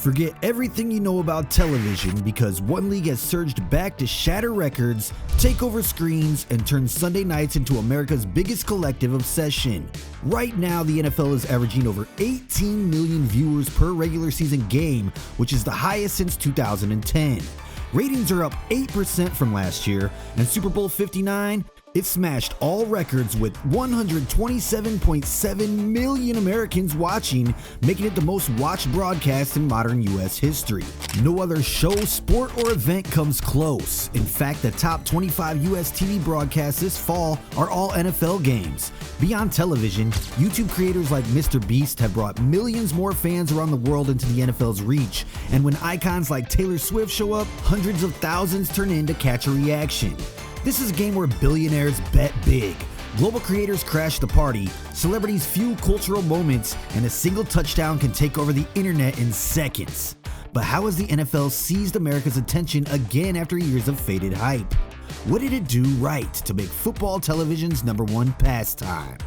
Forget everything you know about television because one league has surged back to shatter records, take over screens, and turn Sunday nights into America's biggest collective obsession. Right now, the NFL is averaging over 18 million viewers per regular season game, which is the highest since 2010. Ratings are up 8% from last year, and Super Bowl 59, it smashed all records with 127.7 million Americans watching, making it the most watched broadcast in modern US history. No other show, sport, or event comes close. In fact, the top 25 US TV broadcasts this fall are all NFL games. Beyond television, YouTube creators like MrBeast have brought millions more fans around the world into the NFL's reach, and when icons like Taylor Swift show up, hundreds of thousands turn in to catch a reaction. This is a game where billionaires bet big. Global creators crash the party, celebrities fuel cultural moments, and a single touchdown can take over the internet in seconds. But how has the NFL seized America's attention again after years of faded hype? What did it do right to make football television's #1 pastime?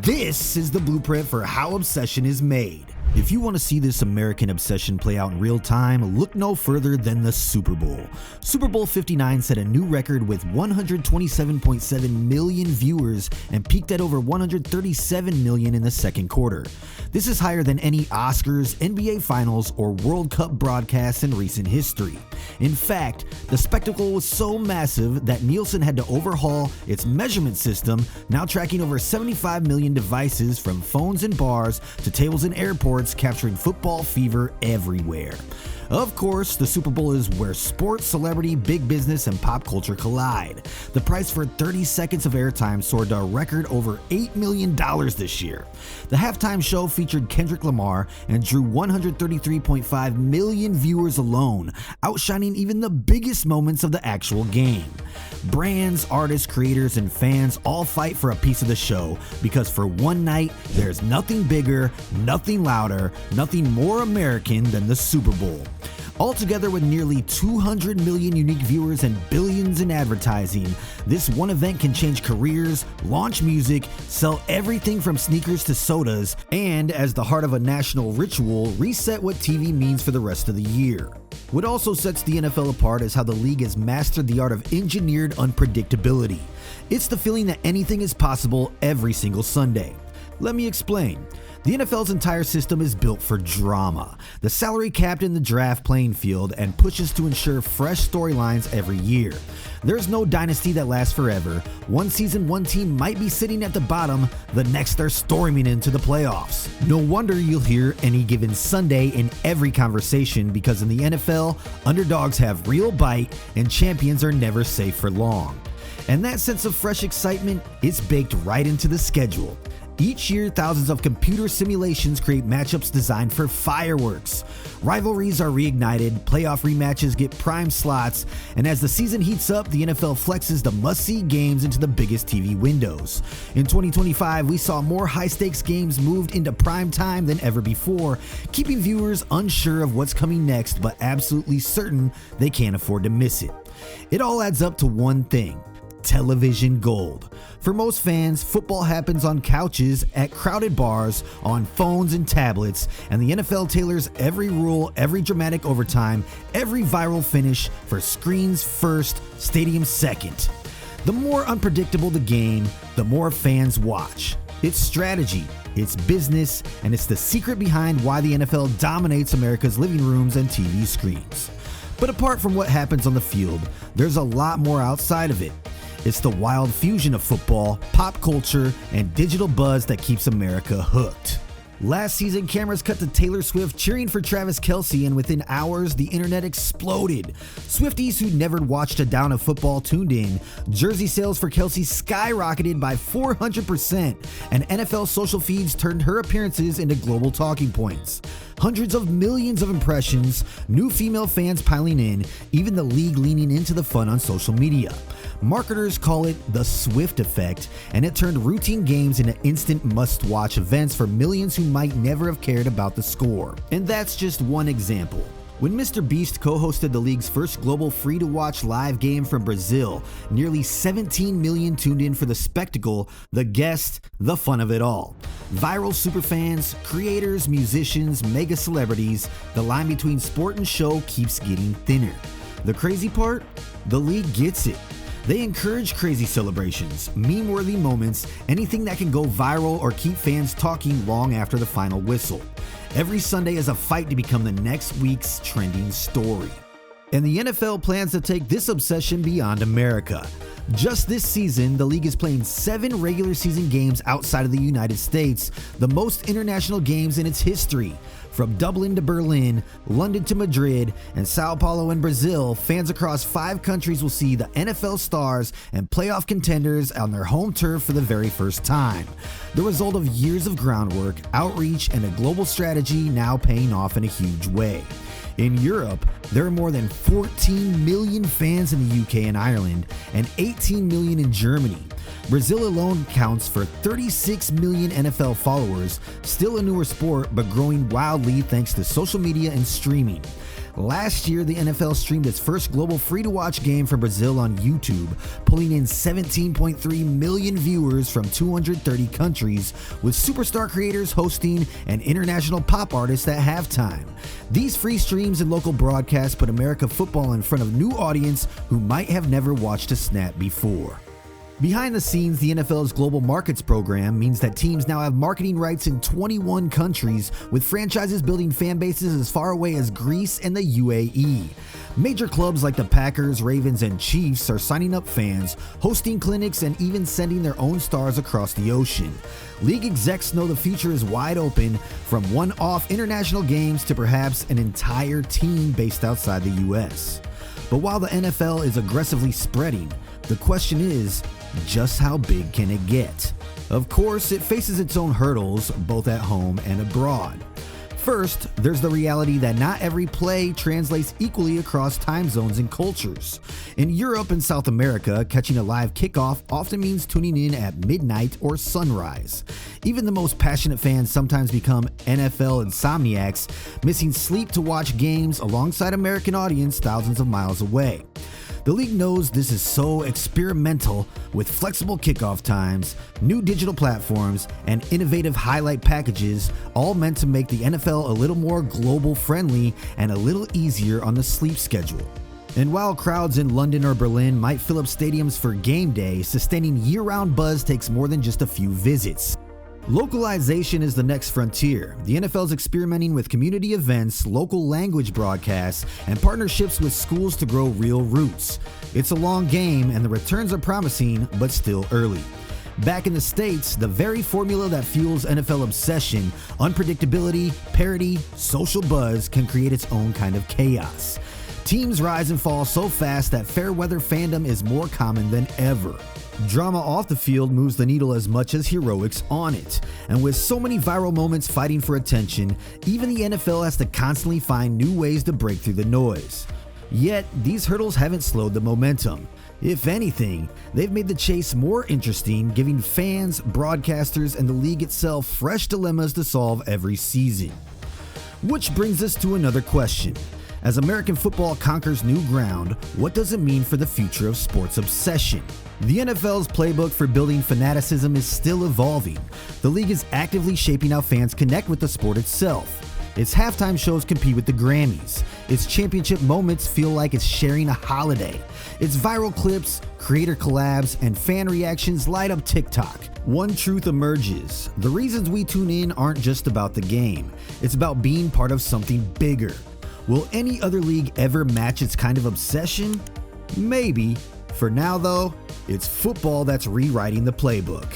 This is the blueprint for how obsession is made. If you want to see this American obsession play out in real time, look no further than the Super Bowl. Super Bowl 59 set a new record with 127.7 million viewers and peaked at over 137 million in the second quarter. This is higher than any Oscars, NBA Finals, or World Cup broadcasts in recent history. In fact, the spectacle was so massive that Nielsen had to overhaul its measurement system, now tracking over 75 million devices from phones in bars to tables in airports, capturing football fever everywhere. Of course, the Super Bowl is where sports, celebrity, big business, and pop culture collide. The price for 30 seconds of airtime soared to a record over $8 million this year. The halftime show featured Kendrick Lamar and drew 133.5 million viewers alone, outshining even the biggest moments of the actual game. Brands, artists, creators, and fans all fight for a piece of the show because for one night, there's nothing bigger, nothing louder, nothing more American than the Super Bowl. Altogether, with nearly 200 million unique viewers and billions in advertising, this one event can change careers, launch music, sell everything from sneakers to sodas, and, as the heart of a national ritual, reset what TV means for the rest of the year. What also sets the NFL apart is how the league has mastered the art of engineered unpredictability. It's the feeling that anything is possible every single Sunday. Let me explain. The NFL's entire system is built for drama. The salary capped in the draft playing field and pushes to ensure fresh storylines every year. There's no dynasty that lasts forever. One season, one team might be sitting at the bottom, the next they're storming into the playoffs. No wonder you'll hear any given Sunday in every conversation, because in the NFL, underdogs have real bite and champions are never safe for long. And that sense of fresh excitement is baked right into the schedule. Each year, thousands of computer simulations create matchups designed for fireworks. Rivalries are reignited, playoff rematches get prime slots, and as the season heats up, the NFL flexes the must-see games into the biggest TV windows. In 2025, we saw more high-stakes games moved into prime time than ever before, keeping viewers unsure of what's coming next, but absolutely certain they can't afford to miss it. It all adds up to one thing: television gold. For most fans, football happens on couches, at crowded bars, on phones and tablets, and the NFL tailors every rule, every dramatic overtime, every viral finish for screens first, stadium second. The more unpredictable the game, the more fans watch. It's strategy, it's business, and it's the secret behind why the NFL dominates America's living rooms and TV screens. But apart from what happens on the field, there's a lot more outside of it. It's the wild fusion of football, pop culture, and digital buzz that keeps America hooked. Last season, cameras cut to Taylor Swift cheering for Travis Kelce, and within hours, the internet exploded. Swifties who never watched a down of football tuned in. Jersey sales for Kelce skyrocketed by 400%, and NFL social feeds turned her appearances into global talking points. Hundreds of millions of impressions, new female fans piling in, even the league leaning into the fun on social media. Marketers call it the Swift effect, and it turned routine games into instant must-watch events for millions who might never have cared about the score. And that's just one example. When MrBeast co-hosted the league's first global free-to-watch live game from Brazil, nearly 17 million tuned in for the spectacle, the guest, the fun of it all. Viral superfans, creators, musicians, mega celebrities, the line between sport and show keeps getting thinner. The crazy part? The league gets it. They encourage crazy celebrations, meme-worthy moments, anything that can go viral or keep fans talking long after the final whistle. Every Sunday is a fight to become the next week's trending story. And the NFL plans to take this obsession beyond America. Just this season, the league is playing 7 regular season games outside of the United States, the most international games in its history. From Dublin to Berlin, London to Madrid, and Sao Paulo and Brazil, fans across 5 countries will see the NFL stars and playoff contenders on their home turf for the very first time. The result of years of groundwork, outreach, and a global strategy now paying off in a huge way. In Europe, there are more than 14 million fans in the UK and Ireland, and 18 million in Germany. Brazil alone counts for 36 million NFL followers, still a newer sport but growing wildly thanks to social media and streaming. Last year, the NFL streamed its first global free-to-watch game from Brazil on YouTube, pulling in 17.3 million viewers from 230 countries, with superstar creators hosting and international pop artists at halftime. These free streams and local broadcasts put American football in front of new audience who might have never watched a snap before. Behind the scenes, the NFL's Global Markets program means that teams now have marketing rights in 21 countries, with franchises building fan bases as far away as Greece and the UAE. Major clubs like the Packers, Ravens, and Chiefs are signing up fans, hosting clinics, and even sending their own stars across the ocean. League execs know the future is wide open, from one-off international games to perhaps an entire team based outside the US. But while the NFL is aggressively spreading, the question is, just how big can it get? Of course, it faces its own hurdles, both at home and abroad. First, there's the reality that not every play translates equally across time zones and cultures. In Europe and South America, catching a live kickoff often means tuning in at midnight or sunrise. Even the most passionate fans sometimes become NFL insomniacs, missing sleep to watch games alongside American audience thousands of miles away. The league knows this is so experimental, with flexible kickoff times, new digital platforms, and innovative highlight packages, all meant to make the NFL a little more global friendly and a little easier on the sleep schedule. And while crowds in London or Berlin might fill up stadiums for game day, sustaining year-round buzz takes more than just a few visits. Localization is the next frontier. The NFL is experimenting with community events, local language broadcasts, and partnerships with schools to grow real roots. It's a long game, and the returns are promising, but still early. Back in the States, the very formula that fuels NFL obsession, unpredictability, parity, social buzz, can create its own kind of chaos. Teams rise and fall so fast that fair weather fandom is more common than ever. Drama off the field moves the needle as much as heroics on it. And with so many viral moments fighting for attention, even the NFL has to constantly find new ways to break through the noise. Yet, these hurdles haven't slowed the momentum. If anything, they've made the chase more interesting, giving fans, broadcasters, and the league itself fresh dilemmas to solve every season. Which brings us to another question. As American football conquers new ground, what does it mean for the future of sports obsession? The NFL's playbook for building fanaticism is still evolving. The league is actively shaping how fans connect with the sport itself. Its halftime shows compete with the Grammys. Its championship moments feel like it's sharing a holiday. Its viral clips, creator collabs, and fan reactions light up TikTok. One truth emerges. The reasons we tune in aren't just about the game. It's about being part of something bigger. Will any other league ever match its kind of obsession? Maybe. For now though, it's football that's rewriting the playbook.